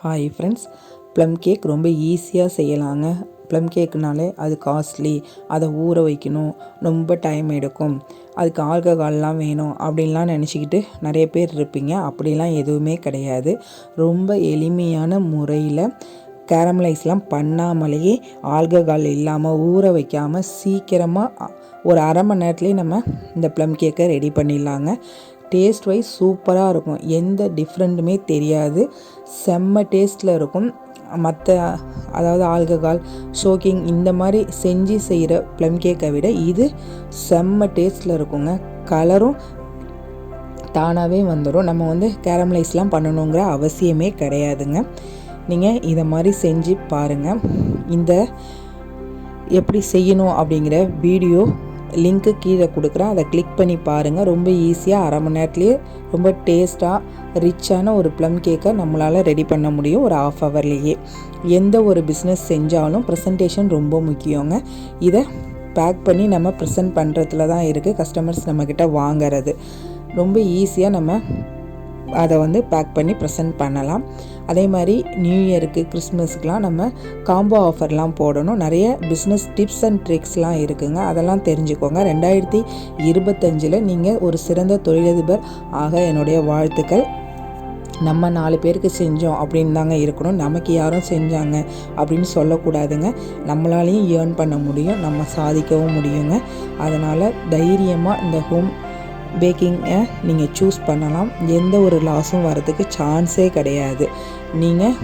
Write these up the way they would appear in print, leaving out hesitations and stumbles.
Hi friends, plum cake ரொம்ப ஈஸியாக செய்யலாங்க. ப்ளம் கேக்குனாலே அது காஸ்ட்லி, அதை ஊற வைக்கணும், ரொம்ப டைம் எடுக்கும், அதுக்கு ஆல்கஹால்லாம் வேணும் அப்படின்லாம் நினச்சிக்கிட்டு நிறைய பேர் இருப்பீங்க. அப்படிலாம் எதுவுமே கிடையாது. ரொம்ப எளிமையான முறையில் கேரமலைஸ்லாம் பண்ணாமலேயே ஆல்கஹால் இல்லாமல் ஊற வைக்காமல் சீக்கிரமாக ஒரு அரை மணி நேரத்துலேயே நம்ம இந்த ப்ளம் கேக்கை ரெடி பண்ணிடலாங்க. டேஸ்ட் வைஸ் சூப்பராக இருக்கும், எந்த டிஃப்ரெண்ட்டுமே தெரியாது, செம்ம டேஸ்ட்டில் இருக்கும். அதாவது ஆல்கஹால் ஷோக்கிங் இந்த மாதிரி செஞ்சு செய்கிற ப்ளம் கேக்கை விட இது செம்ம டேஸ்ட்டில் இருக்குங்க. கலரும் தானாகவே வந்துடும். நம்ம கேரமலைஸ்லாம் பண்ணணுங்கிற அவசியமே கிடையாதுங்க. நீங்கள் இதை மாதிரி செஞ்சு பாருங்கள். இந்த எப்படி செய்யணும் அப்படிங்கிற வீடியோ லிங்க்கு கீழே கொடுக்குறேன், அதை கிளிக் பண்ணி பாருங்கள். ரொம்ப ஈஸியாக அரை மணி நேரத்துலேயே ரொம்ப டேஸ்ட்டாக ரிச்சான ஒரு ப்ளம் கேக்கை நம்மளால் ரெடி பண்ண முடியும் ஒரு ½ ஹவர்லேயே. எந்த ஒரு பிஸ்னஸ் செஞ்சாலும் ப்ரெசன்டேஷன் ரொம்ப முக்கியங்க. இதை பேக் பண்ணி நம்ம ப்ரெசென்ட் பண்ணுறதுல தான் இருக்குது கஸ்டமர்ஸ் நம்மக்கிட்ட வாங்கிறது. ரொம்ப ஈஸியாக நம்ம அதை பேக் பண்ணி ப்ரெசென்ட் பண்ணலாம். அதே மாதிரி நியூ இயருக்கு கிறிஸ்மஸ்க்கெலாம் நம்ம காம்போ ஆஃபர்லாம் போடணும். நிறைய பிஸ்னஸ் டிப்ஸ் அண்ட் ட்ரிக்ஸ்லாம் இருக்குங்க, அதெல்லாம் தெரிஞ்சுக்கோங்க. 2025 நீங்கள் ஒரு சிறந்த தொழிலதிபர் ஆக என்னுடைய வாழ்த்துக்கள். நம்ம 4 பேருக்கு செஞ்சோம் அப்படின்னு தாங்க இருக்கணும், நமக்கு யாரும் செஞ்சாங்க அப்படின்னு சொல்லக்கூடாதுங்க. நம்மளாலையும் ஏர்ன் பண்ண முடியும், நம்ம சாதிக்கவும் முடியுங்க. அதனால் தைரியமாக இந்த ஹோம் பேக்கிங்கை நீங்கள் சூஸ் பண்ணலாம். எந்த ஒரு லாஸும் வரதுக்கு சான்ஸே கிடையாது. நீங்கள்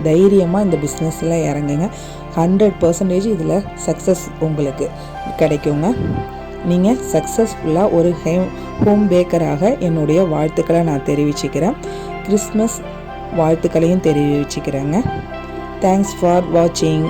தைரியமாக இந்த பிஸ்னஸில் இறங்குங்க. 100% இதில் சக்ஸஸ் உங்களுக்கு கிடைக்குங்க. நீங்கள் சக்ஸஸ்ஃபுல்லாக ஒரு ஹோம் பேக்கராக என்னுடைய வாழ்த்துக்களை நான் தெரிவிச்சுக்கிறேன். கிறிஸ்மஸ் வாழ்த்துக்களையும் தெரிவிச்சுக்கிறேங்க. தேங்க்ஸ் ஃபார் வாட்சிங்.